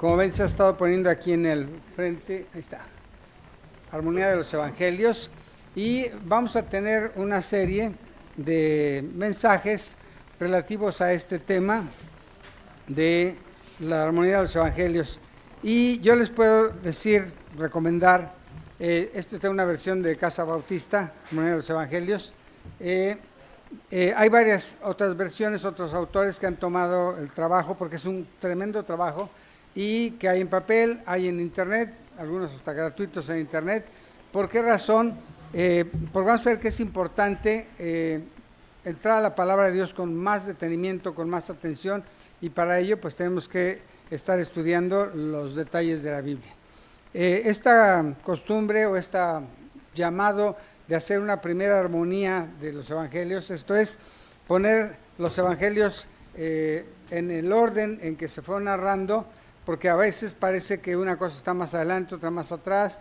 Como ven, se ha estado poniendo aquí en el frente, ahí está, Armonía de los Evangelios, y vamos a tener una serie de mensajes relativos a este tema de la armonía de los Evangelios. Y yo les puedo decir, recomendar, esta es una versión de Casa Bautista, Armonía de los Evangelios. Hay varias otras versiones, otros autores que han tomado el trabajo, porque es un tremendo trabajo, y que hay en papel, hay en internet, algunos hasta gratuitos en internet. ¿Por qué razón? Porque vamos a ver que es importante entrar a la palabra de Dios con más detenimiento, con más atención, y para ello pues tenemos que estar estudiando los detalles de la Biblia. Esta costumbre o este llamado de hacer una primera armonía de los evangelios, esto es poner los evangelios en el orden en que se fueron narrando, porque a veces parece que una cosa está más adelante, otra más atrás,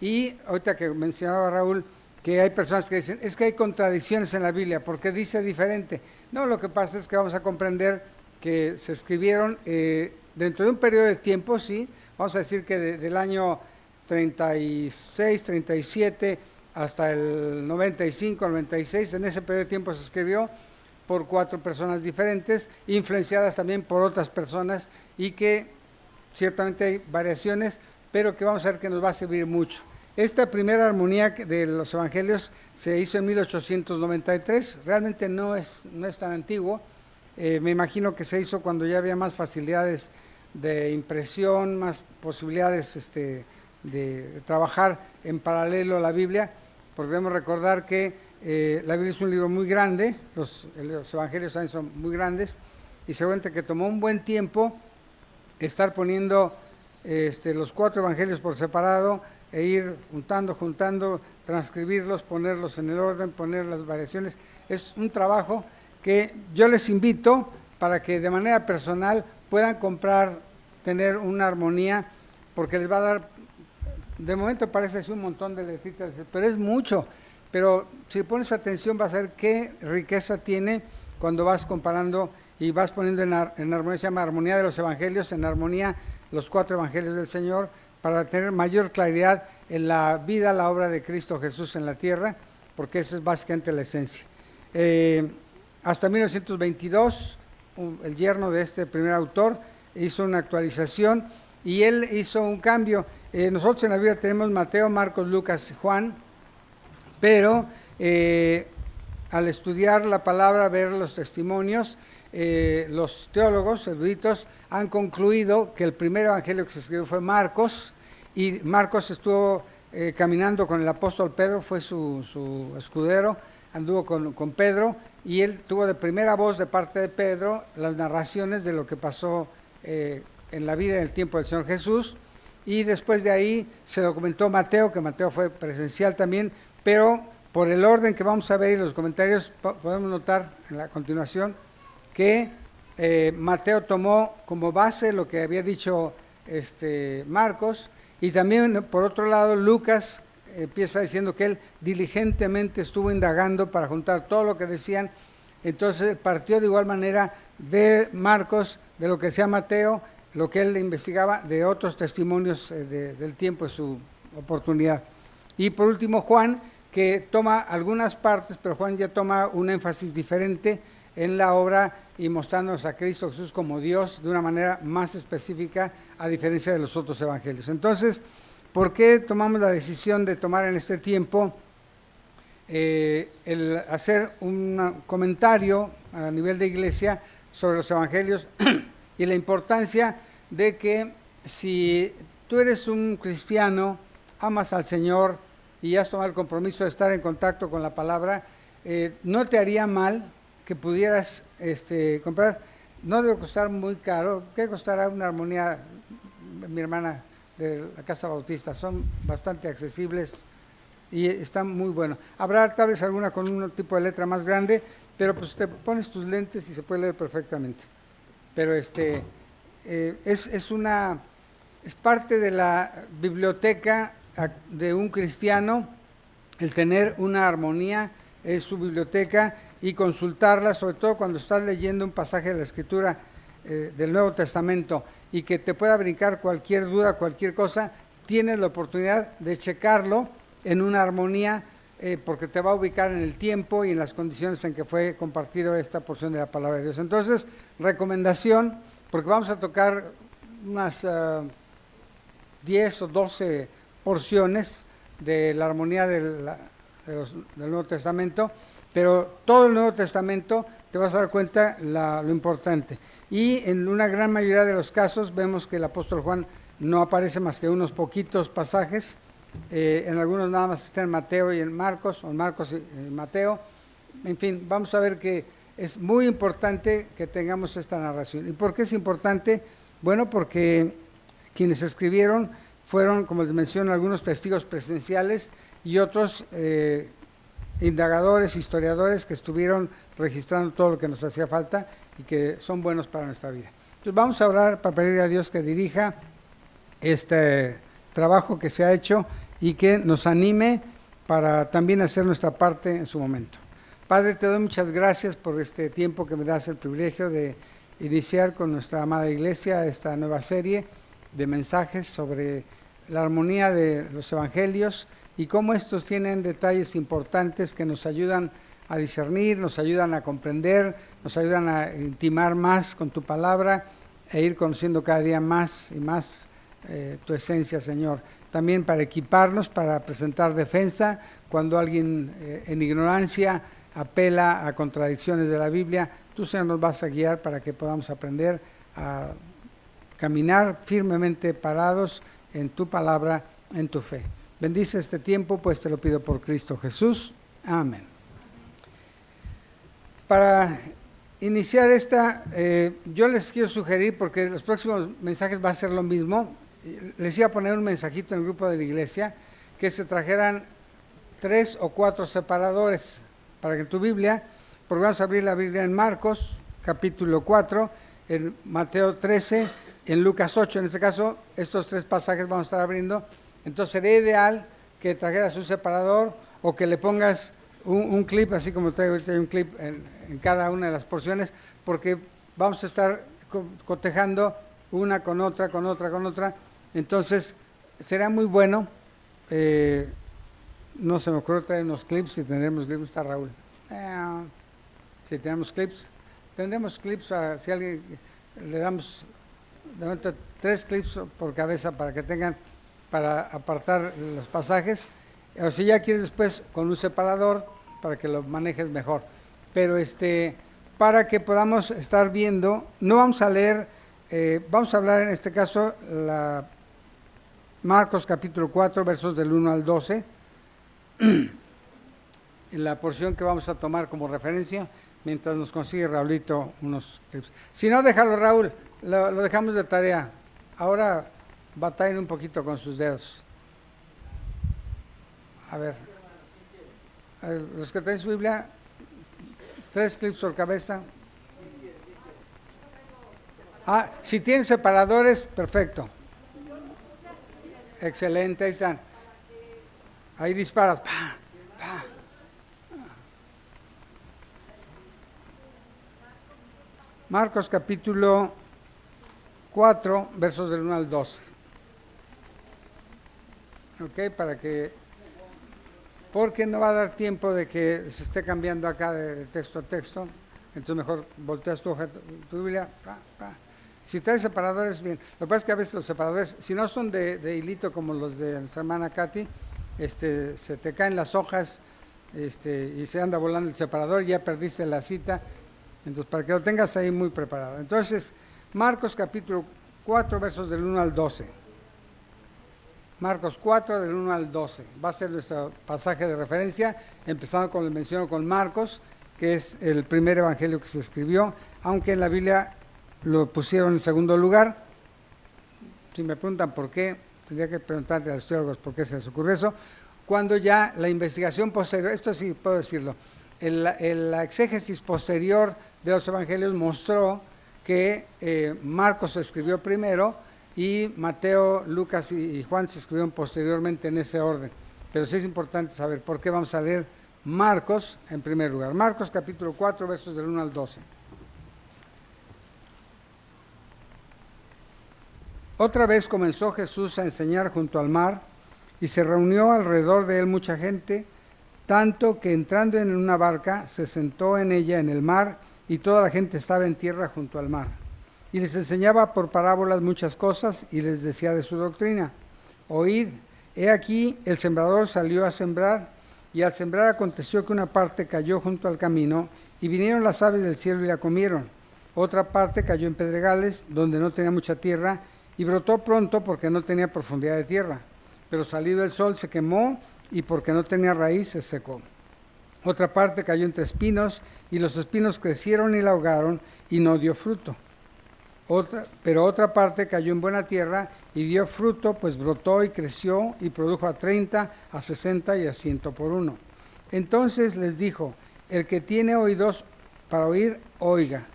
y ahorita que mencionaba Raúl, que hay personas que dicen, es que hay contradicciones en la Biblia, porque dice diferente. No, lo que pasa es que vamos a comprender que se escribieron dentro de un periodo de tiempo, sí, vamos a decir que del año 36, 37 hasta el 95, 96, en ese periodo de tiempo se escribió por 4 personas diferentes, influenciadas también por otras personas, y que ciertamente hay variaciones, pero que vamos a ver que nos va a servir mucho. Esta primera armonía de los evangelios se hizo en 1893, realmente no es tan antiguo. Me imagino que se hizo cuando ya había más facilidades de impresión, más posibilidades de trabajar en paralelo a la Biblia, porque debemos recordar que la Biblia es un libro muy grande, los evangelios también son muy grandes, y seguramente que tomó un buen tiempo estar poniendo los 4 evangelios por separado e ir juntando, transcribirlos, ponerlos en el orden, poner las variaciones. Es un trabajo que yo les invito para que de manera personal puedan comprar, tener una armonía, porque les va a dar, de momento parece así un montón de letritas, pero es mucho, pero si pones atención vas a ver qué riqueza tiene cuando vas comparando y vas poniendo en armonía, se llama armonía de los evangelios, en armonía los 4 evangelios del Señor, para tener mayor claridad en la vida, la obra de Cristo Jesús en la tierra, porque esa es básicamente la esencia. Hasta 1922, el yerno de este primer autor hizo una actualización y él hizo un cambio. Nosotros en la Biblia tenemos Mateo, Marcos, Lucas, Juan, pero al estudiar la palabra, ver los testimonios, los teólogos eruditos han concluido que el primer evangelio que se escribió fue Marcos, y Marcos estuvo caminando con el apóstol Pedro, fue su escudero, anduvo con Pedro, y él tuvo de primera voz de parte de Pedro las narraciones de lo que pasó en la vida y en el tiempo del Señor Jesús, y después de ahí se documentó Mateo, que Mateo fue presencial también, pero por el orden que vamos a ver y los comentarios podemos notar en la continuación que Mateo tomó como base lo que había dicho Marcos, y también por otro lado Lucas empieza diciendo que él diligentemente estuvo indagando para juntar todo lo que decían. Entonces partió de igual manera de Marcos, de lo que decía Mateo, lo que él investigaba de otros testimonios del tiempo de su oportunidad. Y por último Juan, que toma algunas partes, pero Juan ya toma un énfasis diferente en la obra y mostrándonos a Cristo Jesús como Dios de una manera más específica, a diferencia de los otros evangelios. Entonces, ¿por qué tomamos la decisión de tomar en este tiempo el hacer un comentario a nivel de iglesia sobre los evangelios y la importancia de que si tú eres un cristiano, amas al Señor y has tomado el compromiso de estar en contacto con la palabra, no te haría mal que pudieras comprar, no debe costar muy caro. ¿Qué costará una armonía, mi hermana, de la Casa Bautista? Son bastante accesibles y están muy buenos. Habrá tal vez alguna con un tipo de letra más grande, pero pues te pones tus lentes y se puede leer perfectamente. Pero es parte de la biblioteca de un cristiano, el tener una armonía es su biblioteca, y consultarla, sobre todo cuando estás leyendo un pasaje de la Escritura. del Nuevo Testamento y que te pueda brincar cualquier duda, cualquier cosa, tienes la oportunidad de checarlo en una armonía, porque te va a ubicar en el tiempo y en las condiciones en que fue compartido esta porción de la palabra de Dios. Entonces, recomendación, porque vamos a tocar unas 10 o 12 porciones de la armonía del Nuevo Testamento, pero todo el Nuevo Testamento te vas a dar cuenta lo importante. Y en una gran mayoría de los casos vemos que el apóstol Juan no aparece más que unos poquitos pasajes. En algunos nada más está en Mateo y en Marcos, o en Marcos y Mateo. En fin, vamos a ver que es muy importante que tengamos esta narración. ¿Y por qué es importante? Bueno, porque quienes escribieron fueron, como les menciono, algunos testigos presenciales y otros indagadores, historiadores que estuvieron registrando todo lo que nos hacía falta y que son buenos para nuestra vida. Entonces vamos a orar para pedirle a Dios que dirija este trabajo que se ha hecho y que nos anime para también hacer nuestra parte en su momento. Padre, te doy muchas gracias por este tiempo que me das el privilegio de iniciar con nuestra amada iglesia esta nueva serie de mensajes sobre la armonía de los evangelios y cómo estos tienen detalles importantes que nos ayudan a discernir, nos ayudan a comprender, nos ayudan a intimar más con tu palabra e ir conociendo cada día más y más tu esencia, Señor. También para equiparnos, para presentar defensa cuando alguien en ignorancia apela a contradicciones de la Biblia. Tú, Señor, nos vas a guiar para que podamos aprender a caminar firmemente parados en tu palabra, en tu fe. Bendice este tiempo, pues te lo pido por Cristo Jesús. Amén. Para iniciar yo les quiero sugerir, porque los próximos mensajes va a ser lo mismo, les iba a poner un mensajito en el grupo de la iglesia, que se trajeran 3 o 4 separadores para que en tu Biblia, porque vamos a abrir la Biblia en Marcos, capítulo 4, en Mateo 13, en Lucas 8, en este caso, estos 3 pasajes vamos a estar abriendo. Entonces sería ideal que trajeras un separador o que le pongas un clip, así como traigo ahorita un clip en cada una de las porciones, porque vamos a estar cotejando una con otra, con otra, con otra. Entonces será muy bueno. No se me ocurre traer unos clips. Si tendremos clips, está Raúl. Si tenemos clips, tendremos clips. Si alguien le damos de momento 3 clips por cabeza para que tengan para apartar los pasajes, o si ya quieres después con un separador para que lo manejes mejor. Pero para que podamos estar viendo, no vamos a leer, vamos a hablar en este caso Marcos capítulo 4 versos del 1 al 12, en la porción que vamos a tomar como referencia, mientras nos consigue Raulito unos clips. Si no, déjalo, Raúl, lo dejamos de tarea. Ahora batallen un poquito con sus dedos. A ver, los que traen su Biblia, 3 clips por cabeza. Si tienen separadores, perfecto. Excelente, ahí están. Ahí disparas. ¡Pah! ¡Pah! Marcos capítulo 4, versos del 1 al 12. Ok, porque no va a dar tiempo de que se esté cambiando acá de texto a texto, entonces mejor volteas tu hoja, tu Biblia. Si traes separadores, bien. Lo que pasa es que a veces los separadores, si no son de hilito como los de nuestra hermana Katy, se te caen las hojas y se anda volando el separador y ya perdiste la cita. Entonces, para que lo tengas ahí muy preparado. Entonces, Marcos capítulo 4, versos del 1 al 12. Marcos 4, del 1 al 12. Va a ser nuestro pasaje de referencia, empezando con el menciono con Marcos, que es el primer evangelio que se escribió, aunque en la Biblia lo pusieron en segundo lugar. Si me preguntan por qué, tendría que preguntarle a los teólogos por qué se les ocurrió eso, cuando ya la investigación posterior, esto sí puedo decirlo, la exégesis posterior de los evangelios mostró que Marcos se escribió primero y Mateo, Lucas y Juan se escribieron posteriormente en ese orden. Pero sí es importante saber por qué vamos a leer Marcos en primer lugar. Marcos capítulo 4, versos del 1 al 12. Otra vez comenzó Jesús a enseñar junto al mar, y se reunió alrededor de él mucha gente, tanto que entrando en una barca se sentó en ella en el mar, y toda la gente estaba en tierra junto al mar. Y les enseñaba por parábolas muchas cosas, y les decía de su doctrina: oíd, he aquí el sembrador salió a sembrar, y al sembrar aconteció que una parte cayó junto al camino, y vinieron las aves del cielo y la comieron. Otra parte cayó en pedregales, donde no tenía mucha tierra, y brotó pronto porque no tenía profundidad de tierra. Pero salido el sol se quemó, y porque no tenía raíz se secó. Otra parte cayó entre espinos, y los espinos crecieron y la ahogaron, y no dio fruto. Pero otra parte cayó en buena tierra, y dio fruto, pues brotó y creció, y produjo a 30, a 60 y a 100 por uno. Entonces les dijo: el que tiene oídos para oír, oiga.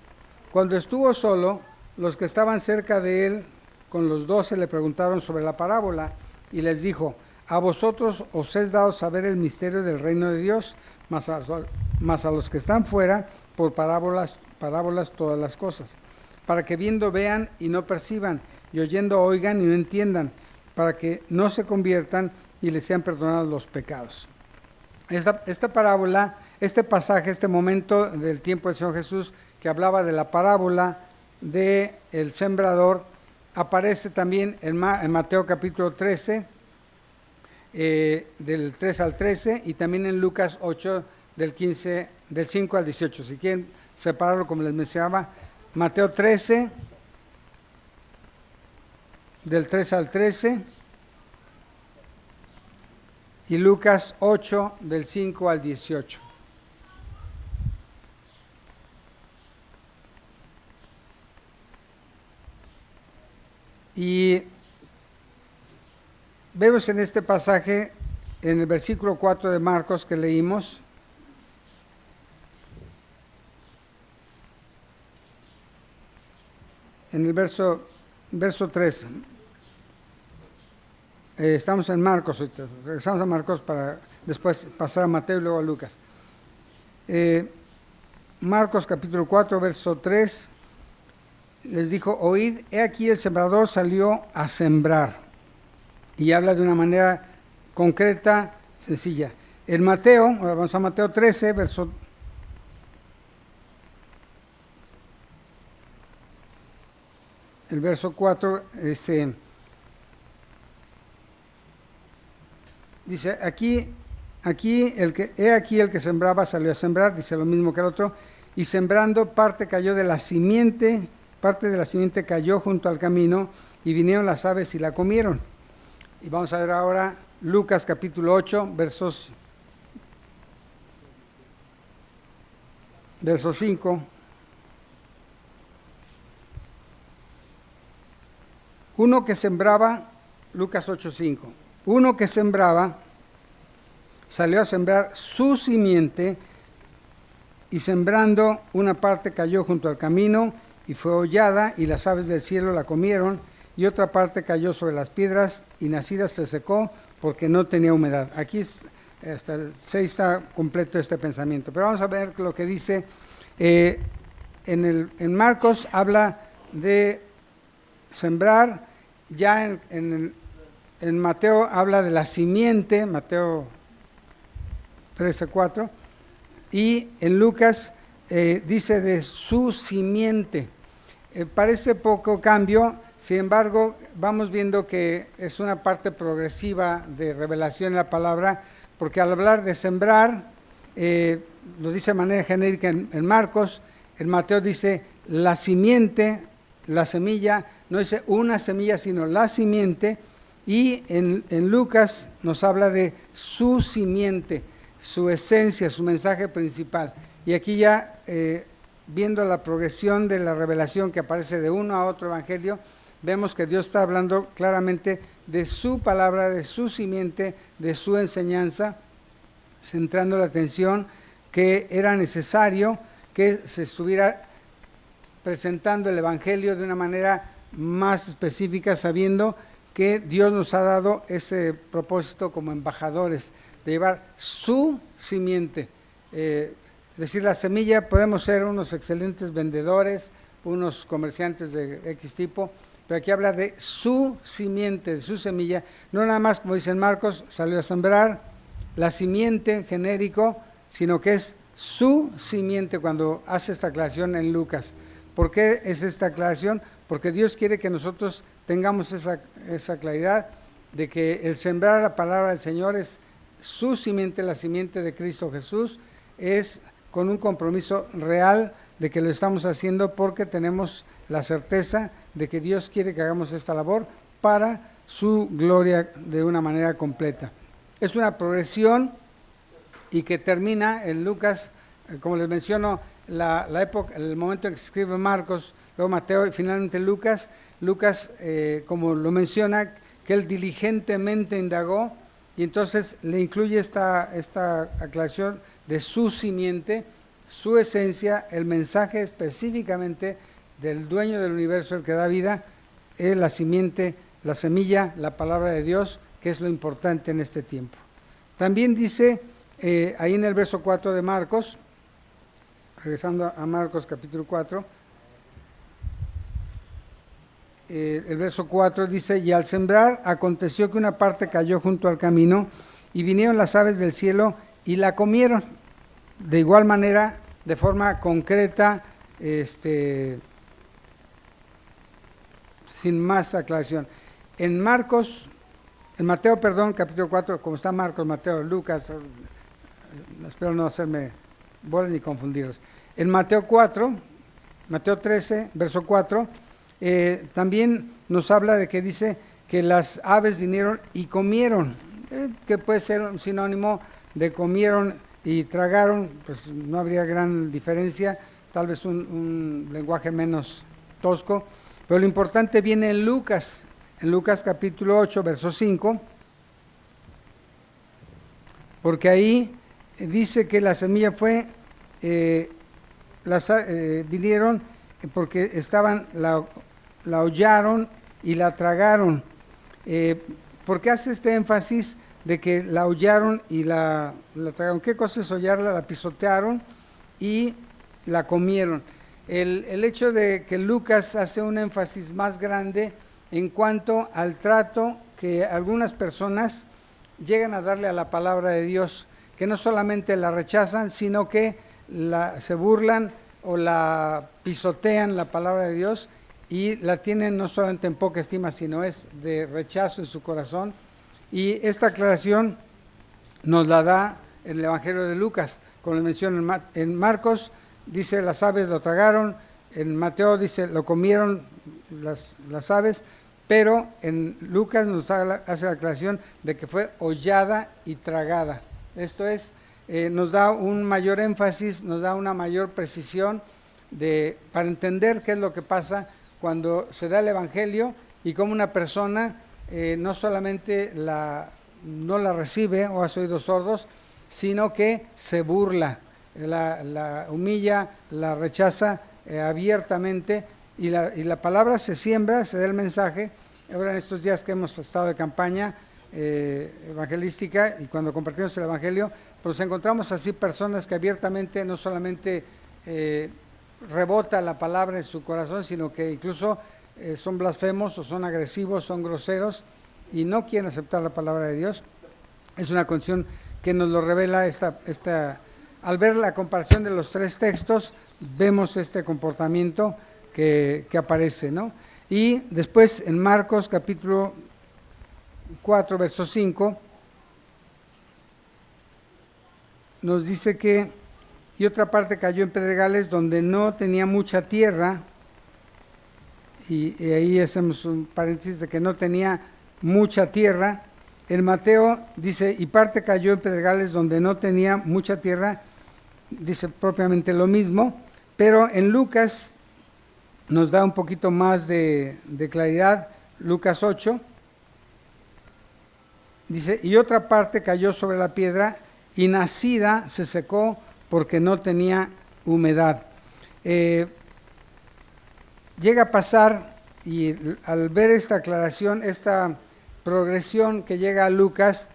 Cuando estuvo solo, los que estaban cerca de él con los 12 le preguntaron sobre la parábola, y les dijo: a vosotros os es dado saber el misterio del reino de Dios, mas a los que están fuera, por parábolas todas las cosas, para que viendo vean y no perciban, y oyendo oigan y no entiendan, para que no se conviertan y les sean perdonados los pecados. Esta parábola, este pasaje, este momento del tiempo del Señor Jesús, que hablaba de la parábola del sembrador, aparece también en Mateo capítulo 13, del 3 al 13, y también en Lucas 8, del 5 al 18. Si quieren separarlo, como les mencionaba, Mateo 13, del 3 al 13, y Lucas 8, del 5 al 18. Y vemos en este pasaje, en el versículo 4 de Marcos que leímos, en el verso 3, estamos en Marcos, regresamos a Marcos para después pasar a Mateo y luego a Lucas. Marcos capítulo 4, verso 3, les dijo: oíd, he aquí el sembrador salió a sembrar. Y habla de una manera concreta, sencilla. En Mateo, ahora vamos a Mateo 13, el verso 4, dice, he aquí el que sembraba salió a sembrar, dice lo mismo que el otro, y sembrando parte cayó de la simiente, parte de la simiente cayó junto al camino, y vinieron las aves y la comieron. Y vamos a ver ahora Lucas capítulo 8, verso 5. Uno que sembraba, Lucas 8:5, uno que sembraba salió a sembrar su simiente, y sembrando una parte cayó junto al camino, y fue hollada, y las aves del cielo la comieron, y otra parte cayó sobre las piedras, y nacida se secó, porque no tenía humedad. Aquí hasta el 6 está completo este pensamiento. Pero vamos a ver lo que dice. En Marcos habla de sembrar, ya en Mateo habla de la simiente, Mateo 13:4, y en Lucas dice de su simiente. Parece poco cambio, sin embargo, vamos viendo que es una parte progresiva de revelación en la palabra, porque al hablar de sembrar, lo dice de manera genérica en Marcos, en Mateo dice la simiente, la semilla, no dice una semilla, sino la simiente, y en Lucas nos habla de su simiente, su esencia, su mensaje principal. Y aquí ya, viendo la progresión de la revelación que aparece de uno a otro evangelio, vemos que Dios está hablando claramente de su palabra, de su simiente, de su enseñanza, centrando la atención que era necesario que se estuviera presentando el evangelio de una manera más específica, sabiendo que Dios nos ha dado ese propósito como embajadores, de llevar su simiente. Es decir, la semilla, podemos ser unos excelentes vendedores, unos comerciantes de X tipo, pero aquí habla de su simiente, de su semilla. No nada más, como dice en Marcos, salió a sembrar la simiente genérico, sino que es su simiente cuando hace esta aclaración en Lucas. ¿Por qué es esta aclaración? Porque Dios quiere que nosotros tengamos esa claridad de que el sembrar la palabra del Señor es su simiente, la simiente de Cristo Jesús, es con un compromiso real de que lo estamos haciendo porque tenemos la certeza de que Dios quiere que hagamos esta labor para su gloria de una manera completa. Es una progresión y que termina en Lucas, como les menciono, la época, el momento en que se escribe Marcos, luego Mateo y finalmente Lucas. Lucas, como lo menciona, que él diligentemente indagó y entonces le incluye esta aclaración de su simiente, su esencia, el mensaje específicamente del dueño del universo, el que da vida, es la simiente, la semilla, la palabra de Dios, que es lo importante en este tiempo. También dice ahí en el verso 4 de Marcos, regresando a Marcos capítulo 4, el verso 4 dice, y al sembrar aconteció que una parte cayó junto al camino y vinieron las aves del cielo y la comieron. De igual manera, de forma concreta, sin más aclaración. En Mateo, capítulo 4, como está Marcos, Mateo, Lucas, espero no hacerme bolas ni confundirlos. En Mateo 13, verso 4, también nos habla de que dice que las aves vinieron y comieron, que puede ser un sinónimo de comieron y tragaron, pues no habría gran diferencia, tal vez un lenguaje menos tosco, pero lo importante viene en Lucas capítulo 8, verso 5, porque ahí dice que la semilla fue, vinieron porque la hollaron y la tragaron. ¿Por qué hace este énfasis de que la hollaron y la tragaron? ¿Qué cosa es hollarla? La pisotearon y la comieron. El hecho de que Lucas hace un énfasis más grande en cuanto al trato que algunas personas llegan a darle a la palabra de Dios, que no solamente la rechazan, sino que se burlan o la pisotean la palabra de Dios y la tienen no solamente en poca estima, sino es de rechazo en su corazón. Y esta aclaración nos la da en el Evangelio de Lucas, como le menciono en Marcos, dice las aves lo tragaron, en Mateo dice lo comieron las aves, pero en Lucas nos hace la aclaración de que fue hollada y tragada. Esto es, nos da un mayor énfasis, nos da una mayor precisión para entender qué es lo que pasa cuando se da el Evangelio y cómo una persona no solamente no la recibe o hace oídos sordos, sino que se burla, la humilla, la rechaza abiertamente y la palabra se siembra, se da el mensaje. Ahora en estos días que hemos estado de campaña evangelística y cuando compartimos el Evangelio, pues encontramos así personas que abiertamente no solamente rebota la palabra en su corazón, sino que incluso son blasfemos o son agresivos, son groseros y no quieren aceptar la palabra de Dios. Es una condición que nos lo revela al ver la comparación de los tres textos, vemos este comportamiento que aparece, ¿no? Y después en Marcos capítulo 4, verso 5, nos dice que y otra parte cayó en pedregales donde no tenía mucha tierra, y ahí hacemos un paréntesis de que no tenía mucha tierra. En Mateo dice, y parte cayó en pedregales donde no tenía mucha tierra, dice propiamente lo mismo, pero en Lucas nos da un poquito más de claridad. Lucas 8, dice, y otra parte cayó sobre la piedra y nacida se secó porque no tenía humedad. Llega a pasar, y al ver esta aclaración, esta progresión que llega a Lucas,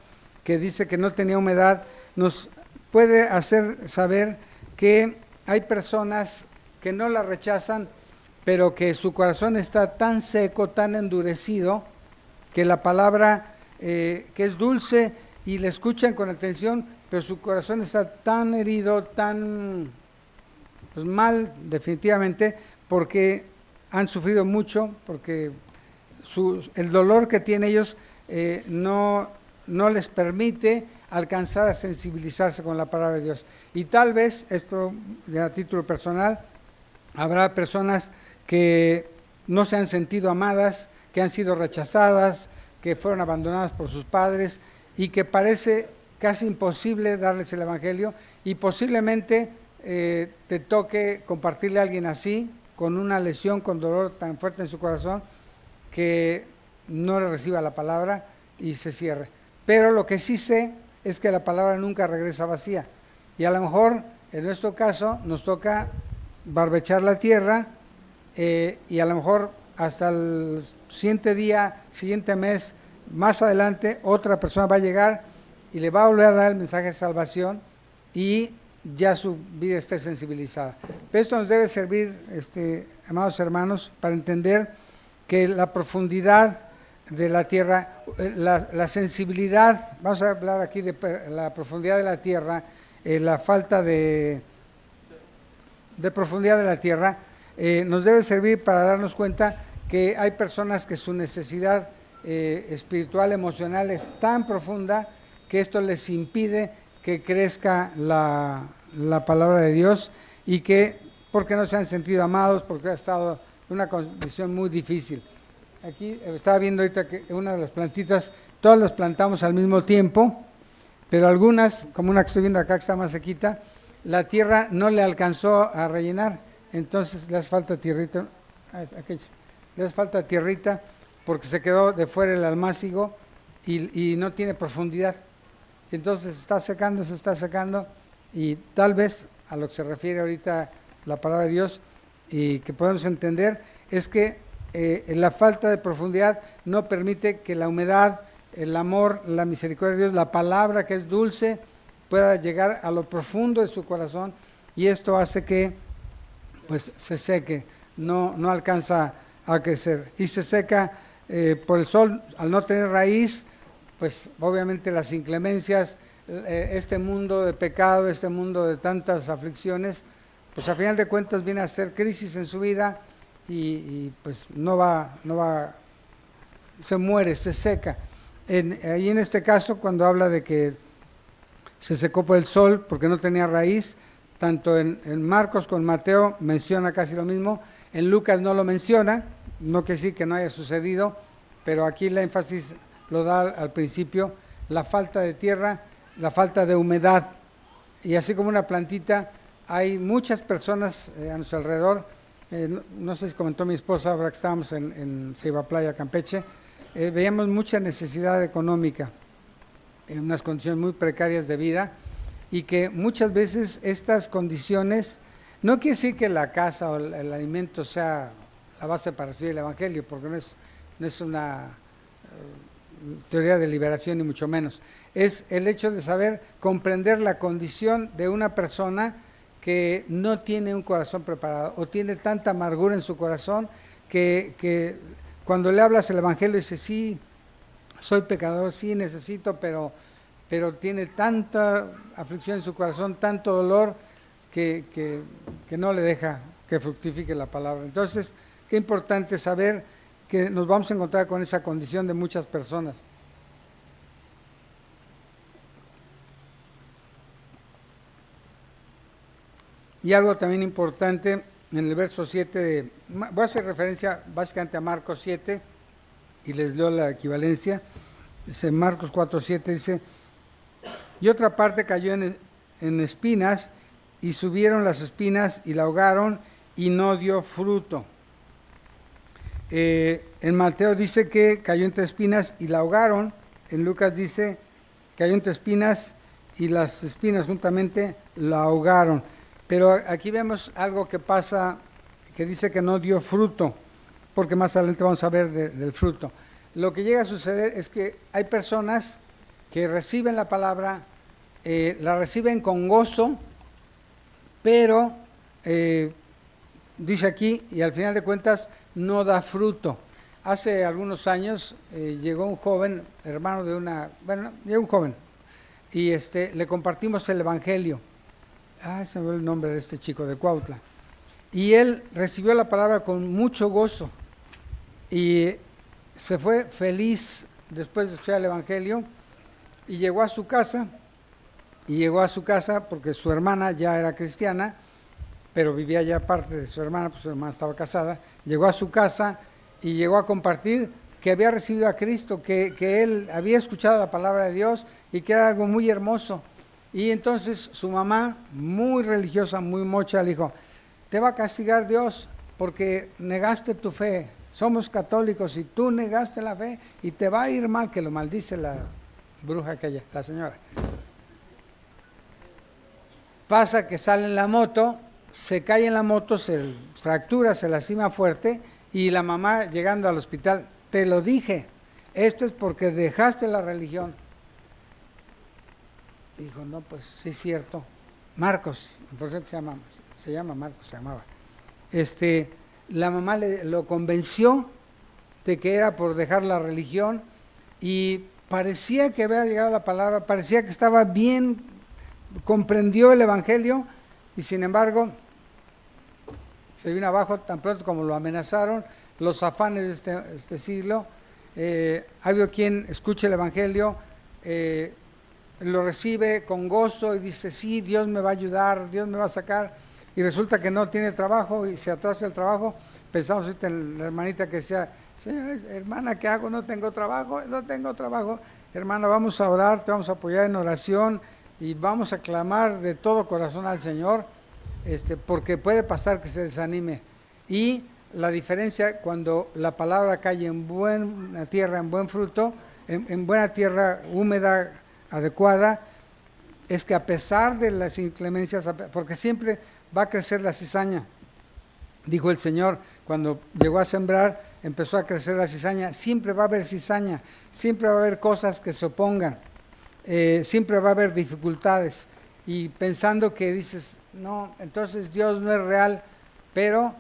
que dice que no tenía humedad, nos puede hacer saber que hay personas que no la rechazan pero que su corazón está tan seco, tan endurecido, que la palabra que es dulce y la escuchan con atención, pero su corazón está tan herido, tan pues, mal definitivamente, porque han sufrido mucho, porque el dolor que tienen ellos no les permite alcanzar a sensibilizarse con la palabra de Dios. Y tal vez, esto ya a título personal, habrá personas que no se han sentido amadas, que han sido rechazadas, que fueron abandonadas por sus padres y que parece casi imposible darles el evangelio, y posiblemente te toque compartirle a alguien así, con una lesión, con dolor tan fuerte en su corazón, que no le reciba la palabra y se cierre. Pero lo que sí sé es que la palabra nunca regresa vacía, y a lo mejor en nuestro caso nos toca barbechar la tierra, y a lo mejor hasta el siguiente día, siguiente mes, más adelante, otra persona va a llegar y le va a volver a dar el mensaje de salvación y ya su vida esté sensibilizada. Pero esto nos debe servir, amados hermanos, para entender que la profundidad de la tierra, la sensibilidad, vamos a hablar aquí de la profundidad de la tierra, la falta de profundidad de la tierra, nos debe servir para darnos cuenta que hay personas que su necesidad espiritual, emocional es tan profunda que esto les impide que crezca la palabra de Dios, y que porque no se han sentido amados, porque ha estado en una condición muy difícil. Aquí estaba viendo ahorita que una de las plantitas, todas las plantamos al mismo tiempo, pero algunas, como una que estoy viendo acá que está más sequita, la tierra no le alcanzó a rellenar, entonces le hace falta tierrita, le hace falta tierrita porque se quedó de fuera el almácigo y no tiene profundidad. Entonces se está secando, y tal vez a lo que se refiere ahorita la palabra de Dios y que podemos entender es que la falta de profundidad no permite que la humedad, el amor, la misericordia de Dios, la palabra que es dulce, pueda llegar a lo profundo de su corazón, y esto hace que pues se seque, no alcanza a crecer, y se seca por el sol al no tener raíz. Pues obviamente las inclemencias, este mundo de pecado, este mundo de tantas aflicciones, pues a final de cuentas viene a ser crisis en su vida, y pues no va, se muere, se seca. Ahí en este caso, cuando habla de que se secó por el sol porque no tenía raíz, tanto en Marcos como en Mateo menciona casi lo mismo, en Lucas no lo menciona, no que sí que no haya sucedido, pero aquí el énfasis lo da al principio, la falta de tierra, la falta de humedad, y así como una plantita, hay muchas personas a nuestro alrededor, no sé si comentó mi esposa ahora que estábamos en Ceiba Playa, Campeche, veíamos mucha necesidad económica, en unas condiciones muy precarias de vida, y que muchas veces estas condiciones, no quiere decir que la casa o el alimento sea la base para recibir el evangelio, porque no es una teoría de liberación ni mucho menos, es el hecho de saber comprender la condición de una persona que no tiene un corazón preparado o tiene tanta amargura en su corazón que cuando le hablas el evangelio dice, sí, soy pecador, sí necesito, pero tiene tanta aflicción en su corazón, tanto dolor que no le deja que fructifique la palabra. Entonces, qué importante saber que nos vamos a encontrar con esa condición de muchas personas. Y algo también importante en el verso 7, voy a hacer referencia básicamente a Marcos 7 y les leo la equivalencia. Dice Marcos 4:7, dice, y otra parte cayó en espinas, y subieron las espinas y la ahogaron y no dio fruto. En Mateo dice que cayó entre espinas y la ahogaron. En Lucas dice cayó entre espinas y las espinas juntamente la ahogaron. Pero aquí vemos algo que pasa, que dice que no dio fruto, porque más adelante vamos a ver del fruto. Lo que llega a suceder es que hay personas que reciben la palabra, la reciben con gozo, pero dice aquí, y al final de cuentas no da fruto. Hace algunos años llegó un joven, hermano de llegó un joven, y le compartimos el Evangelio. Se me olvidó el nombre de este chico de Cuautla. Y él recibió la palabra con mucho gozo y se fue feliz después de escuchar el Evangelio y llegó a su casa, porque su hermana ya era cristiana, pero vivía ya aparte de su hermana, pues su hermana estaba casada. Llegó a su casa y llegó a compartir que había recibido a Cristo, que él había escuchado la palabra de Dios y que era algo muy hermoso. Y entonces su mamá, muy religiosa, muy mocha, le dijo: te va a castigar Dios porque negaste tu fe. Somos católicos y tú negaste la fe y te va a ir mal, que lo maldice la bruja aquella, la señora. Pasa que sale en la moto, se cae en la moto, se fractura, se lastima fuerte y la mamá llegando al hospital: te lo dije, esto es porque dejaste la religión. Dijo: no, pues sí es cierto. Marcos, por cierto se llama Marcos, se llamaba. La mamá lo convenció de que era por dejar la religión y parecía que había llegado la palabra, parecía que estaba bien, comprendió el Evangelio y sin embargo se vino abajo tan pronto como lo amenazaron los afanes de este siglo. Ha habido quien escuche el Evangelio, lo recibe con gozo y dice: sí, Dios me va a ayudar, Dios me va a sacar, y resulta que no tiene trabajo y se atrasa el trabajo. Pensamos en la hermanita que decía: sí, hermana, ¿qué hago? No tengo trabajo. Hermana, vamos a orar, te vamos a apoyar en oración y vamos a clamar de todo corazón al Señor, porque puede pasar que se desanime. Y la diferencia cuando la palabra cae en buena tierra, en buen fruto, en buena tierra húmeda, adecuada, es que a pesar de las inclemencias, porque siempre va a crecer la cizaña, dijo el Señor, cuando llegó a sembrar, empezó a crecer la cizaña. Siempre va a haber cizaña, siempre va a haber cosas que se opongan, siempre va a haber dificultades, y pensando que dices: no, entonces Dios no es real, pero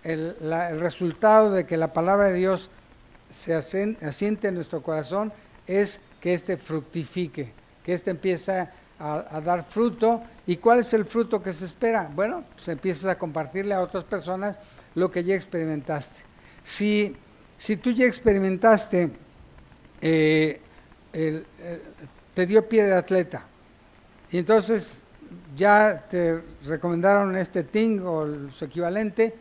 el resultado de que la palabra de Dios se asiente en nuestro corazón es que fructifique, que empieza a dar fruto. ¿Y cuál es el fruto que se espera? Bueno, pues empiezas a compartirle a otras personas lo que ya experimentaste. Si tú ya experimentaste, te dio pie de atleta, y entonces ya te recomendaron Ting o su equivalente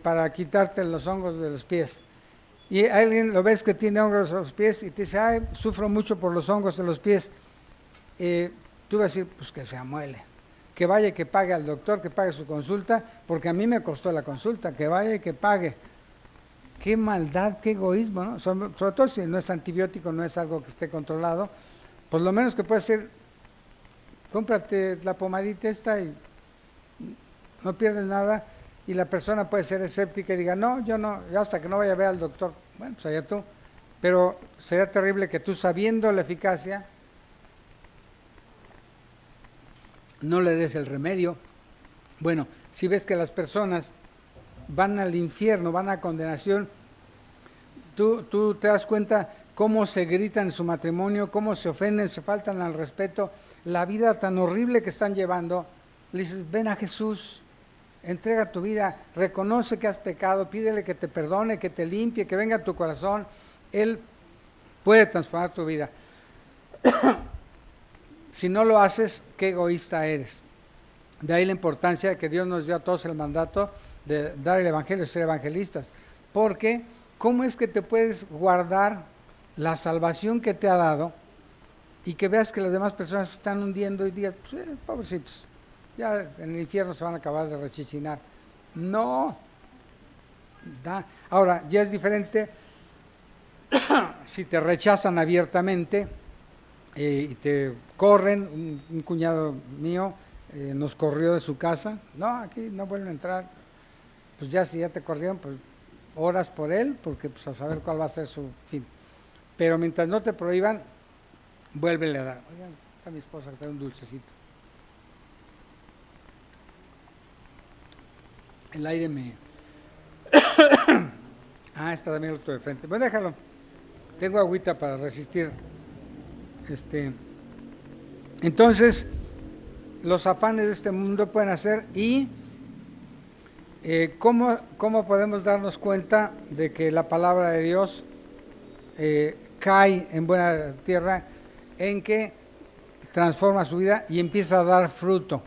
para quitarte los hongos de los pies. Y alguien lo ves que tiene hongos en los pies y te dice: ay, sufro mucho por los hongos de los pies. Tú vas a decir: pues que se amuele, que vaya y que pague al doctor, que pague su consulta, porque a mí me costó la consulta, que vaya y que pague. Qué maldad, qué egoísmo, ¿no? Sobre todo si no es antibiótico, no es algo que esté controlado. Por lo menos que puede ser: cómprate la pomadita esta y no pierdes nada. Y la persona puede ser escéptica y diga: no, yo no, hasta que no vaya a ver al doctor. Bueno, pues allá tú. Pero sería terrible que tú, sabiendo la eficacia, no le des el remedio. Bueno, si ves que las personas van al infierno, van a condenación, tú te das cuenta cómo se gritan en su matrimonio, cómo se ofenden, se faltan al respeto, la vida tan horrible que están llevando. Le dices: ven a Jesús, entrega tu vida, reconoce que has pecado, pídele que te perdone, que te limpie, que venga a tu corazón. Él puede transformar tu vida. Si no lo haces, qué egoísta eres. De ahí la importancia de que Dios nos dio a todos el mandato de dar el Evangelio, ser evangelistas. Porque ¿cómo es que te puedes guardar la salvación que te ha dado y que veas que las demás personas se están hundiendo y digas: pues, pobrecitos, ya en el infierno se van a acabar de rechichinar? No. Ahora, ya es diferente si te rechazan abiertamente y te corren. Un cuñado mío nos corrió de su casa. No, aquí no vuelven a entrar. Pues ya, si ya te corrieron, pues oras por él, porque pues a saber cuál va a ser su fin. Pero mientras no te prohíban, vuélvele a dar. Oigan, está mi esposa que trae un dulcecito. El aire me... está también el otro de frente. Bueno, déjalo. Tengo agüita para resistir. Entonces, los afanes de este mundo pueden hacer y ¿cómo podemos darnos cuenta de que la palabra de Dios cae en buena tierra, en que transforma su vida y empieza a dar fruto?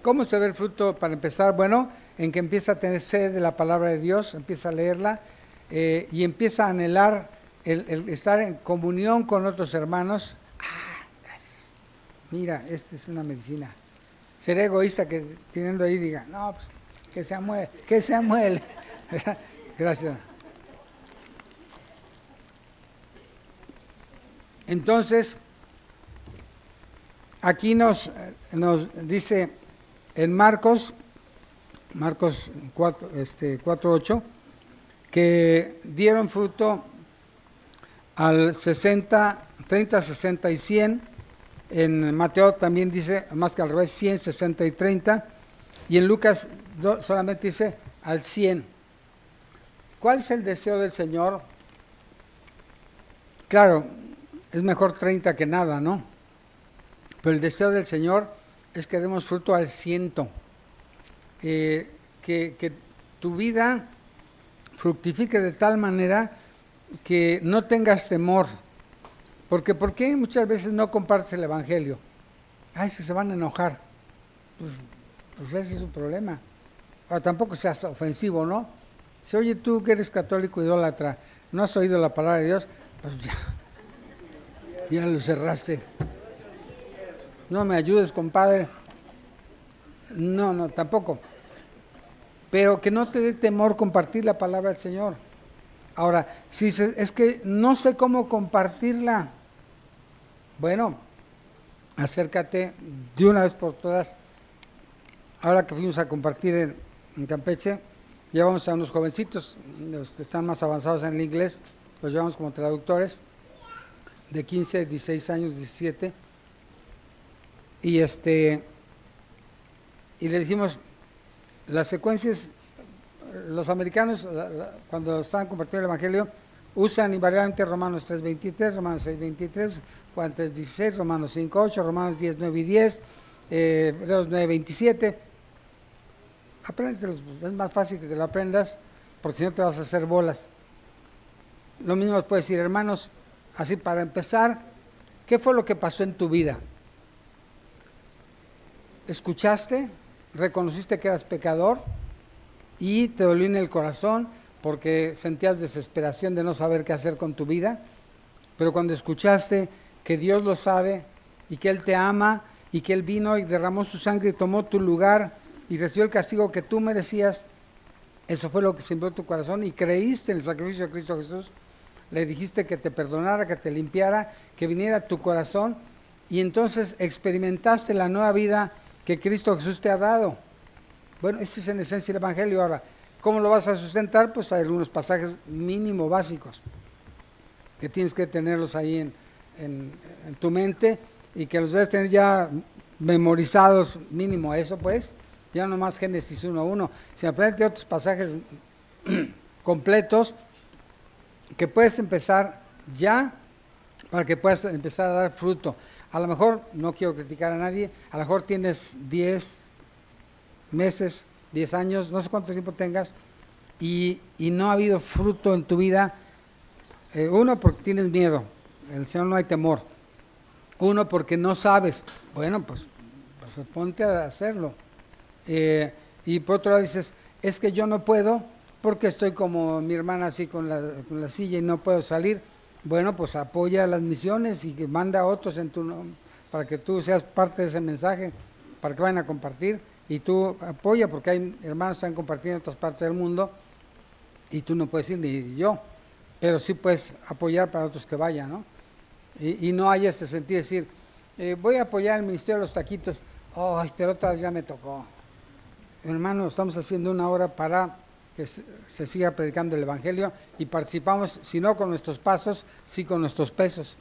¿Cómo se ve el fruto para empezar? Bueno, en que empieza a tener sed de la palabra de Dios, empieza a leerla y empieza a anhelar el estar en comunión con otros hermanos. Mira, esta es una medicina. Seré egoísta que teniendo ahí diga, no, pues que se amuele. Gracias. Entonces, aquí nos dice en Marcos 4:8, que dieron fruto al 60, 30, 60 y 100. En Mateo también dice, más que al revés, 100, 60 y 30. Y en Lucas solamente dice al 100. ¿Cuál es el deseo del Señor? Claro, es mejor 30 que nada, ¿no? Pero el deseo del Señor es que demos fruto al 100. Que tu vida fructifique de tal manera que no tengas temor. Porque ¿por qué muchas veces no compartes el Evangelio? Se van a enojar. Pues ese es su problema. Ahora, tampoco seas ofensivo, ¿no? Si oye, tú que eres católico idólatra, no has oído la palabra de Dios, pues ya lo cerraste. No me ayudes, compadre. No, tampoco. Pero que no te dé temor compartir la palabra del Señor. Ahora, si es que no sé cómo compartirla, bueno, acércate de una vez por todas. Ahora que fuimos a compartir en Campeche, llevamos a unos jovencitos, los que están más avanzados en el inglés, los llevamos como traductores, de 15, 16 años, 17, y le dijimos, las secuencias, los americanos, cuando están compartiendo el Evangelio, usan invariablemente Romanos 3:23, Romanos 6:23, Juan 3:16, Romanos 5:8, Romanos 10:9 y 10, Hebreos 9:27. Apréndetelos, es más fácil que te lo aprendas, porque si no te vas a hacer bolas. Lo mismo puedes decir, hermanos, así para empezar, ¿qué fue lo que pasó en tu vida? ¿Escuchaste? ¿Reconociste que eras pecador? ¿Y te dolió en el corazón porque sentías desesperación de no saber qué hacer con tu vida? Pero cuando escuchaste que Dios lo sabe y que Él te ama y que Él vino y derramó su sangre y tomó tu lugar y recibió el castigo que tú merecías, eso fue lo que sembró en tu corazón y creíste en el sacrificio de Cristo Jesús, le dijiste que te perdonara, que te limpiara, que viniera a tu corazón y entonces experimentaste la nueva vida que Cristo Jesús te ha dado. Bueno, ese es en esencia el Evangelio. Ahora, ¿cómo lo vas a sustentar? Pues hay algunos pasajes mínimo básicos que tienes que tenerlos ahí en tu mente y que los debes tener ya memorizados, mínimo eso pues, ya nomás Génesis 1:1. Si aprendes otros pasajes completos que puedes empezar ya para que puedas empezar a dar fruto. A lo mejor, no quiero criticar a nadie, a lo mejor tienes 10 meses, 10 años, no sé cuánto tiempo tengas, y no ha habido fruto en tu vida. Uno, porque tienes miedo, en el Señor no hay temor. Uno, porque no sabes. Bueno, pues ponte a hacerlo. Y por otro lado dices, es que yo no puedo, porque estoy como mi hermana así con la silla y no puedo salir. Bueno, pues apoya las misiones y que manda a otros en tu nombre, para que tú seas parte de ese mensaje, para que vayan a compartir. Y tú apoya, porque hay hermanos que están compartiendo en otras partes del mundo y tú no puedes ir, ni yo, pero sí puedes apoyar para otros que vayan, ¿no? Y no hay ese sentido de decir, voy a apoyar el ministerio de los taquitos, pero otra vez ya me tocó. Hermano, estamos haciendo una hora para que se siga predicando el Evangelio y participamos, si no con nuestros pasos, sí con nuestros pesos.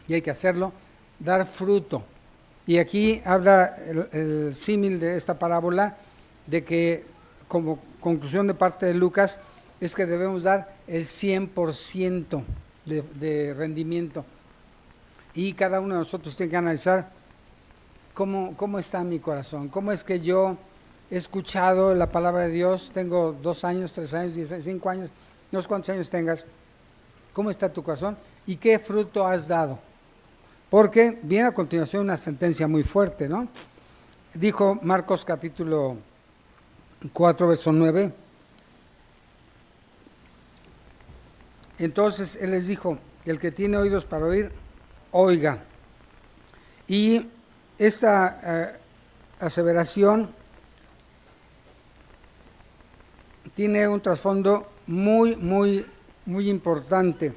Y hay que hacerlo, dar fruto. Y aquí habla el símil de esta parábola de que como conclusión de parte de Lucas, es que debemos dar el 100% de rendimiento. Y cada uno de nosotros tiene que analizar cómo está mi corazón, cómo es que yo he escuchado la palabra de Dios, tengo 2 años, 3 años, 10 años, 5 años, no sé cuántos años tengas, cómo está tu corazón y qué fruto has dado. Porque viene a continuación una sentencia muy fuerte, ¿no? Dijo Marcos capítulo 4, verso 9. Entonces Él les dijo, el que tiene oídos para oír, oiga. Y esta aseveración tiene un trasfondo muy importante.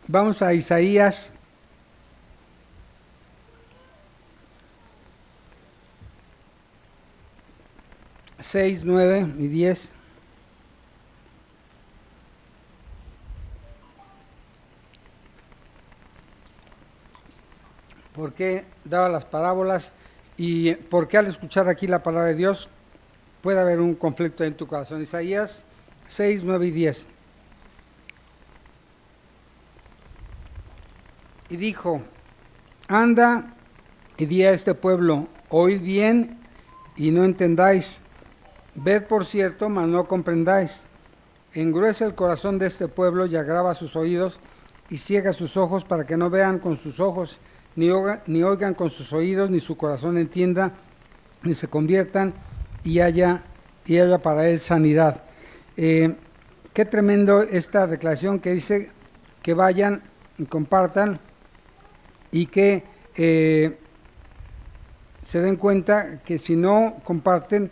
Vamos a Isaías 6, 9 y 10. ¿Por qué daba las parábolas? Y por qué al escuchar aquí la palabra de Dios puede haber un conflicto en tu corazón. Isaías 6, 9 y 10. Y dijo, anda y di a este pueblo, oíd bien y no entendáis, ved por cierto, mas no comprendáis. Engruesa el corazón de este pueblo y agrava sus oídos y ciega sus ojos para que no vean con sus ojos, ni oigan con sus oídos, ni su corazón entienda, ni se conviertan y haya para él sanidad. Qué tremendo esta declaración que dice que vayan y compartan y que se den cuenta que si no comparten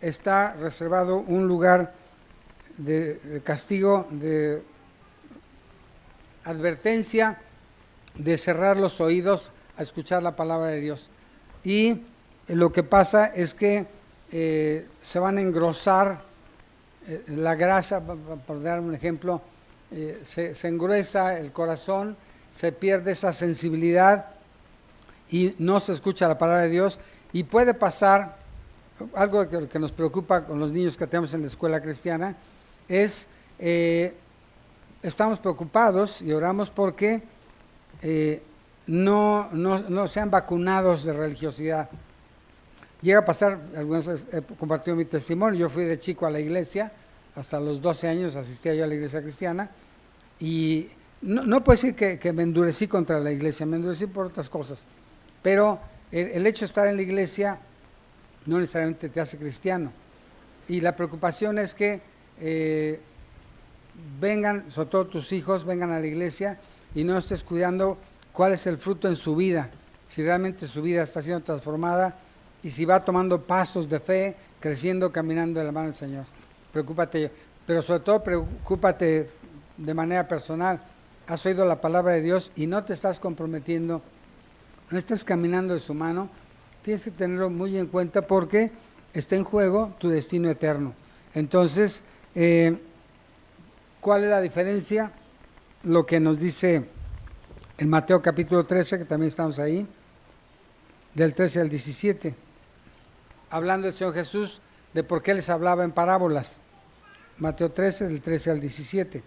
está reservado un lugar de castigo, de advertencia, de cerrar los oídos a escuchar la palabra de Dios. Y lo que pasa es que se van a engrosar la grasa, por dar un ejemplo, se engruesa el corazón, se pierde esa sensibilidad y no se escucha la palabra de Dios. Y puede pasar, algo que nos preocupa con los niños que tenemos en la escuela cristiana, es estamos preocupados y oramos porque no sean vacunados de religiosidad. Llega a pasar, algunas veces he compartido mi testimonio, yo fui de chico a la iglesia, hasta los 12 años asistía yo a la iglesia cristiana, y no puedo decir que me endurecí contra la iglesia, me endurecí por otras cosas, pero el hecho de estar en la iglesia no necesariamente te hace cristiano, y la preocupación es que vengan, sobre todo tus hijos, vengan a la iglesia y no estés cuidando cuál es el fruto en su vida, si realmente su vida está siendo transformada y si va tomando pasos de fe, creciendo, caminando de la mano del Señor. Preocúpate, pero sobre todo preocúpate de manera personal. Has oído la palabra de Dios y no te estás comprometiendo, no estás caminando de su mano, tienes que tenerlo muy en cuenta porque está en juego tu destino eterno. Entonces, ¿cuál es la diferencia? Lo que nos dice en Mateo capítulo 13, que también estamos ahí, del 13 al 17, hablando el Señor Jesús de por qué les hablaba en parábolas. Mateo 13, del 13 al 17.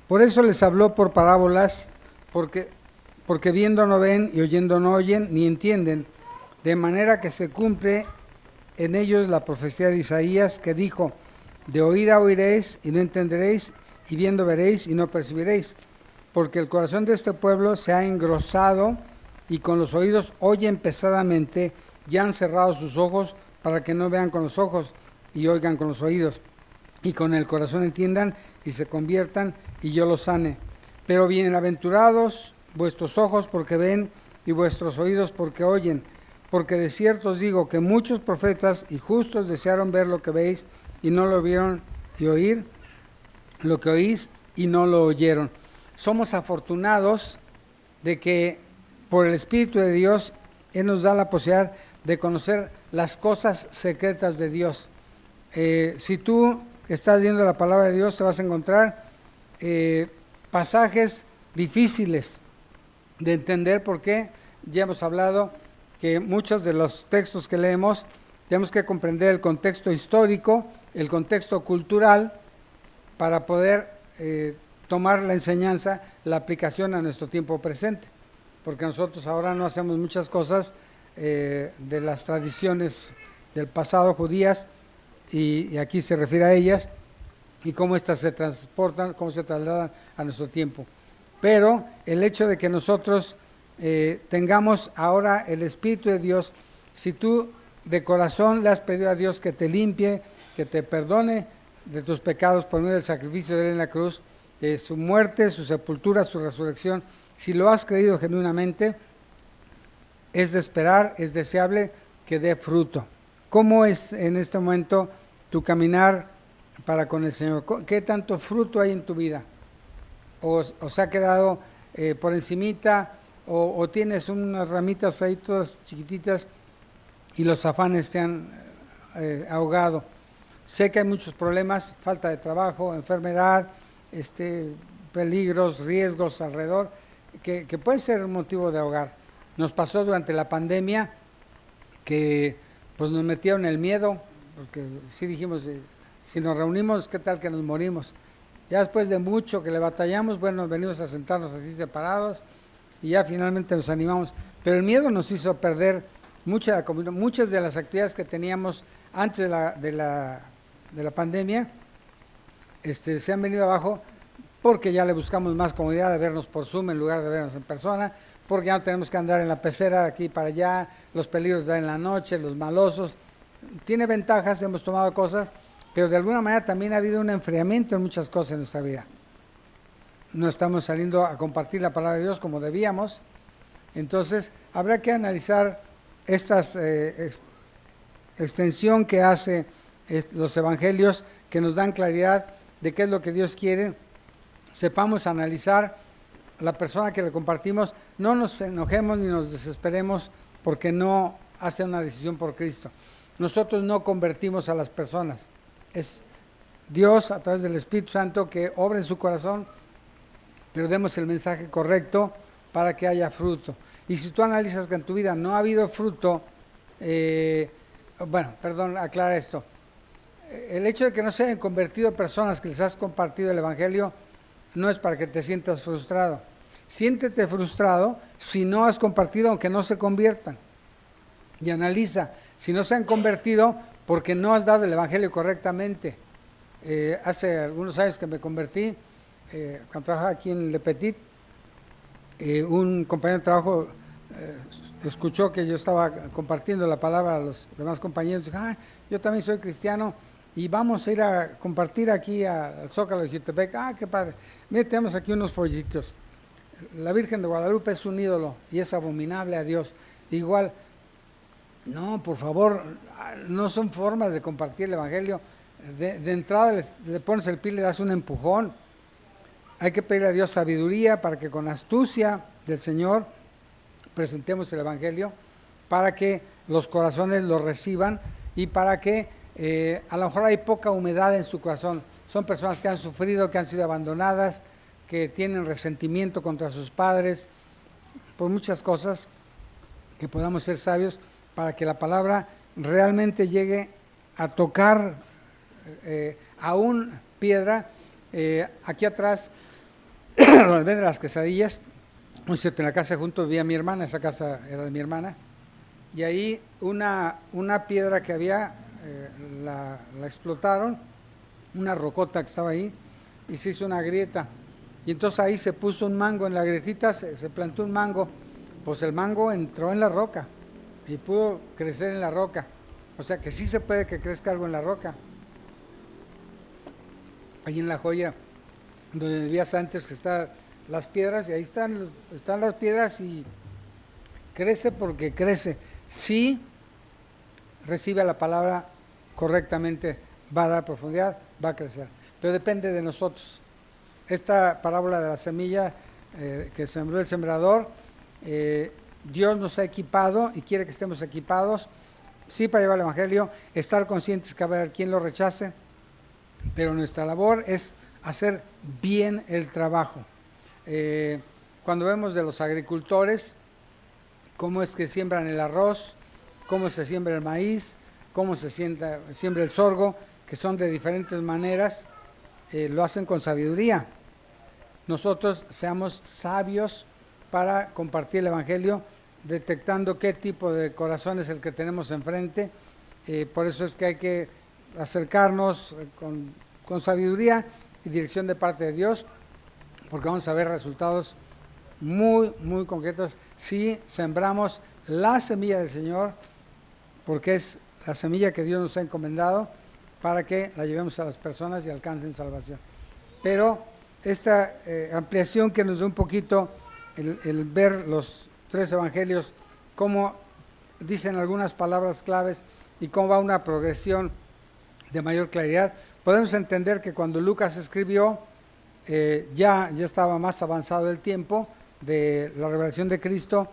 Por eso les habló por parábolas, porque viendo no ven y oyendo no oyen ni entienden, de manera que se cumple en ellos la profecía de Isaías que dijo, de oída oiréis y no entenderéis, y viendo veréis y no percibiréis, porque el corazón de este pueblo se ha engrosado y con los oídos oyen pesadamente, y han cerrado sus ojos para que no vean con los ojos y oigan con los oídos, y con el corazón entiendan y se conviertan y yo los sane. Pero bienaventurados vuestros ojos porque ven y vuestros oídos porque oyen, porque de cierto os digo que muchos profetas y justos desearon ver lo que veis y no lo vieron, y oír lo que oís y no lo oyeron. Somos afortunados de que por el Espíritu de Dios Él nos da la posibilidad de conocer las cosas secretas de Dios. Si tú estás viendo la palabra de Dios, te vas a encontrar pasajes difíciles de entender, porque ya hemos hablado que muchos de los textos que leemos tenemos que comprender el contexto histórico, el contexto cultural, para poder tomar la enseñanza, la aplicación a nuestro tiempo presente, porque nosotros ahora no hacemos muchas cosas de las tradiciones del pasado judías, y aquí se refiere a ellas, y cómo éstas se transportan, cómo se trasladan a nuestro tiempo. Pero el hecho de que nosotros tengamos ahora el Espíritu de Dios, si tú de corazón le has pedido a Dios que te limpie, que te perdone de tus pecados por medio del sacrificio de él en la cruz, su muerte, su sepultura, su resurrección, si lo has creído genuinamente, es de esperar, es deseable que dé fruto. ¿Cómo es en este momento tu caminar para con el Señor? ¿Qué tanto fruto hay en tu vida? ¿O se ha quedado por encimita? ¿O tienes unas ramitas ahí todas chiquititas y los afanes te han ahogado? Sé que hay muchos problemas, falta de trabajo, enfermedad, peligros, riesgos alrededor, que puede ser un motivo de ahogar. Nos pasó durante la pandemia que pues nos metieron el miedo, porque sí dijimos, si nos reunimos, ¿qué tal que nos morimos? Ya después de mucho que le batallamos, bueno, venimos a sentarnos así separados y ya finalmente nos animamos. Pero el miedo nos hizo perder muchas de las actividades que teníamos antes de la pandemia, se han venido abajo porque ya le buscamos más comodidad de vernos por Zoom en lugar de vernos en persona, porque ya no tenemos que andar en la pecera de aquí para allá, los peligros de en la noche, los malosos. Tiene ventajas, hemos tomado cosas, pero de alguna manera también ha habido un enfriamiento en muchas cosas en nuestra vida. No estamos saliendo a compartir la palabra de Dios como debíamos. Entonces habrá que analizar esta extensión que hace los evangelios, que nos dan claridad de qué es lo que Dios quiere. Sepamos analizar la persona que le compartimos, no nos enojemos ni nos desesperemos porque no hace una decisión por Cristo. Nosotros no convertimos a las personas, es Dios a través del Espíritu Santo que obra en su corazón, pero demos el mensaje correcto para que haya fruto. Y si tú analizas que en tu vida no ha habido fruto, aclara esto. El hecho de que no se hayan convertido personas que les has compartido el Evangelio no es para que te sientas frustrado. Siéntete frustrado si no has compartido, aunque no se conviertan. Y analiza, si no se han convertido, porque no has dado el Evangelio correctamente. Hace algunos años que me convertí, cuando trabajaba aquí en Le Petit, un compañero de trabajo escuchó que yo estaba compartiendo la palabra a los demás compañeros. Dijo, yo también soy cristiano y vamos a ir a compartir aquí al Zócalo de Jutepec. Qué padre. Mire, tenemos aquí unos follitos. La Virgen de Guadalupe es un ídolo y es abominable a Dios. Igual, no, por favor, no son formas de compartir el Evangelio. De entrada le pones el pie y le das un empujón. Hay que pedirle a Dios sabiduría para que con astucia del Señor presentemos el Evangelio, para que los corazones lo reciban y para que a lo mejor hay poca humedad en su corazón. Son personas que han sufrido, que han sido abandonadas, que tienen resentimiento contra sus padres, por muchas cosas, que podamos ser sabios para que la palabra realmente llegue a tocar aún piedra. Aquí atrás, donde venden las quesadillas, en la casa junto vivía mi hermana, esa casa era de mi hermana, y ahí una piedra que había, la explotaron, una rocota que estaba ahí, y se hizo una grieta, y entonces ahí se puso un mango en la grietita, se plantó un mango, pues el mango entró en la roca, y pudo crecer en la roca, o sea que sí se puede que crezca algo en la roca. Ahí en La Joya, donde vivías antes, que están las piedras, y ahí están las piedras, y crece porque crece. Si recibe la palabra correctamente, va a dar profundidad, va a crecer. Pero depende de nosotros. Esta parábola de la semilla que sembró el sembrador, Dios nos ha equipado y quiere que estemos equipados, sí, para llevar el Evangelio, estar conscientes que va a haber quien lo rechace, pero nuestra labor es hacer bien el trabajo. Cuando vemos de los agricultores, cómo es que siembran el arroz, cómo se siembra el maíz, cómo se siembra el sorgo, que son de diferentes maneras, lo hacen con sabiduría. Nosotros seamos sabios para compartir el Evangelio, detectando qué tipo de corazón es el que tenemos enfrente. Por eso es que hay que acercarnos con sabiduría y dirección de parte de Dios, porque vamos a ver resultados muy, muy concretos si sembramos la semilla del Señor, porque es la semilla que Dios nos ha encomendado para que la llevemos a las personas y alcancen salvación. Pero esta ampliación que nos da un poquito el ver los tres evangelios, cómo dicen algunas palabras claves y cómo va una progresión de mayor claridad, podemos entender que cuando Lucas escribió, ya estaba más avanzado el tiempo de la revelación de Cristo.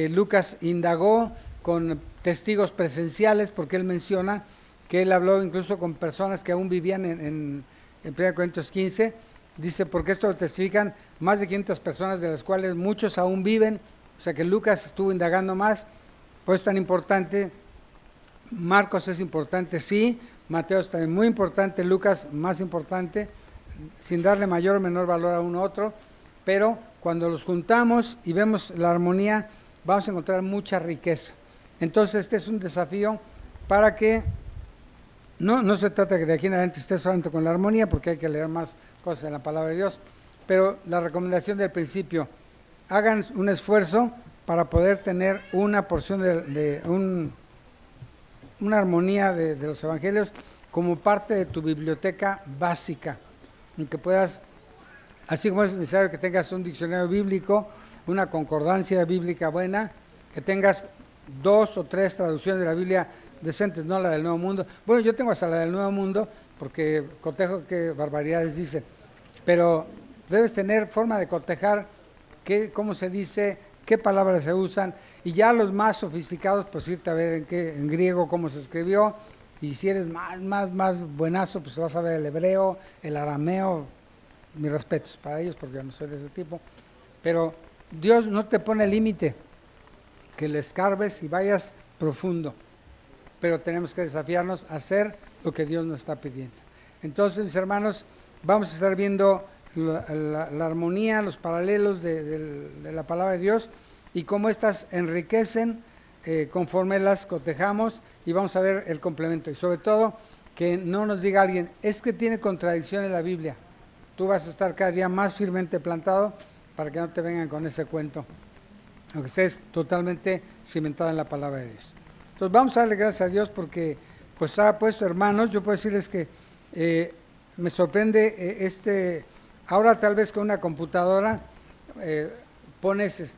Lucas indagó con testigos presenciales, porque él menciona que él habló incluso con personas que aún vivían en 1 Corintios 15, dice, porque esto lo testifican más de 500 personas, de las cuales muchos aún viven. O sea que Lucas estuvo indagando más, pues es tan importante. Marcos es importante, sí, Mateo es también muy importante, Lucas más importante, sin darle mayor o menor valor a uno u otro, pero cuando los juntamos y vemos la armonía, vamos a encontrar mucha riqueza. Entonces este es un desafío para que no se trata que de aquí en adelante esté solamente con la armonía, porque hay que leer más cosas en la palabra de Dios, pero la recomendación del principio, hagan un esfuerzo para poder tener una porción una armonía de los evangelios como parte de tu biblioteca básica, en que puedas, así como es necesario que tengas un diccionario bíblico, una concordancia bíblica buena, que tengas 2 o 3 traducciones de la Biblia decentes, no la del Nuevo Mundo. Bueno, yo tengo hasta la del Nuevo Mundo, porque cotejo qué barbaridades dice, pero debes tener forma de cotejar cómo se dice, qué palabras se usan, y ya los más sofisticados, pues irte a ver en griego cómo se escribió, y si eres más buenazo, pues vas a ver el hebreo, el arameo. Mis respetos para ellos, porque yo no soy de ese tipo, pero Dios no te pone límite, que le escarbes y vayas profundo, pero tenemos que desafiarnos a hacer lo que Dios nos está pidiendo. Entonces, mis hermanos, vamos a estar viendo la armonía, los paralelos de la palabra de Dios y cómo éstas enriquecen conforme las cotejamos, y vamos a ver el complemento, y sobre todo que no nos diga alguien, es que tiene contradicción en la Biblia. Tú vas a estar cada día más firmemente plantado para que no te vengan con ese cuento, aunque estés totalmente cimentado en la palabra de Dios. Entonces vamos a darle gracias a Dios porque pues ha puesto, hermanos, yo puedo decirles que me sorprende ahora tal vez con una computadora pones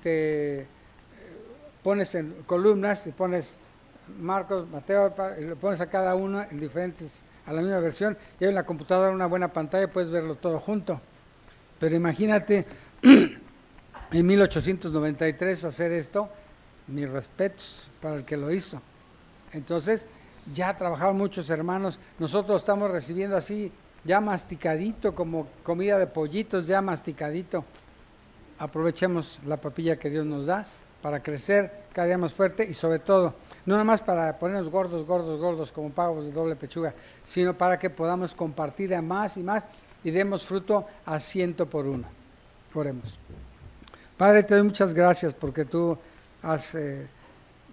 en columnas y pones Marcos, Mateo, y lo pones a cada uno en diferentes, a la misma versión, y en la computadora una buena pantalla puedes verlo todo junto. Pero imagínate en 1893 hacer esto, mis respetos para el que lo hizo. Entonces ya trabajaron muchos hermanos, nosotros lo estamos recibiendo así, ya masticadito, como comida de pollitos, ya masticadito. Aprovechemos la papilla que Dios nos da para crecer cada día más fuerte, y sobre todo, no nada más para ponernos gordos como pavos de doble pechuga, sino para que podamos compartir a más y más y demos fruto a 100 por 1. Oremos. Padre, te doy muchas gracias porque tú has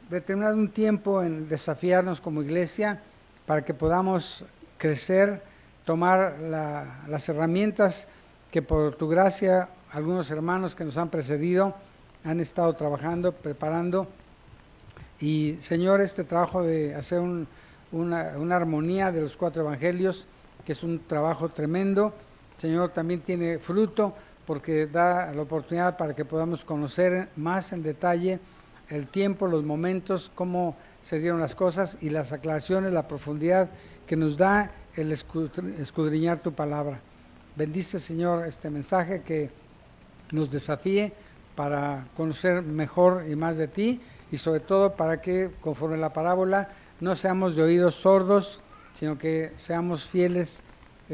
determinado un tiempo en desafiarnos como iglesia para que podamos crecer, tomar las herramientas que por tu gracia algunos hermanos que nos han precedido han estado trabajando, preparando. Y Señor, este trabajo de hacer una armonía de los 4 evangelios, que es un trabajo tremendo, Señor, también tiene fruto porque da la oportunidad para que podamos conocer más en detalle el tiempo, los momentos, cómo se dieron las cosas y las aclaraciones, la profundidad que nos da el escudriñar tu palabra. Bendice, Señor, este mensaje que nos desafíe para conocer mejor y más de ti, y sobre todo para que, conforme la parábola, no seamos de oídos sordos, sino que seamos fieles,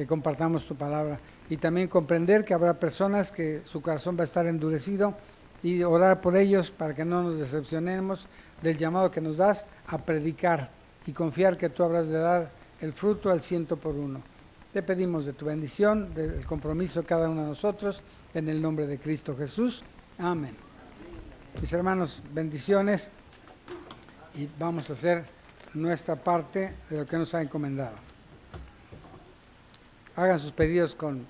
compartamos tu palabra. Y también comprender que habrá personas que su corazón va a estar endurecido, y orar por ellos para que no nos decepcionemos del llamado que nos das a predicar y confiar que tú habrás de dar el fruto al 100 por 1. Te pedimos de tu bendición, del compromiso de cada uno de nosotros, en el nombre de Cristo Jesús. Amén. Mis hermanos, bendiciones, y vamos a hacer nuestra parte de lo que nos ha encomendado. Hagan sus pedidos con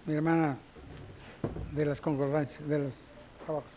mi hermana de las concordancias, de los trabajos.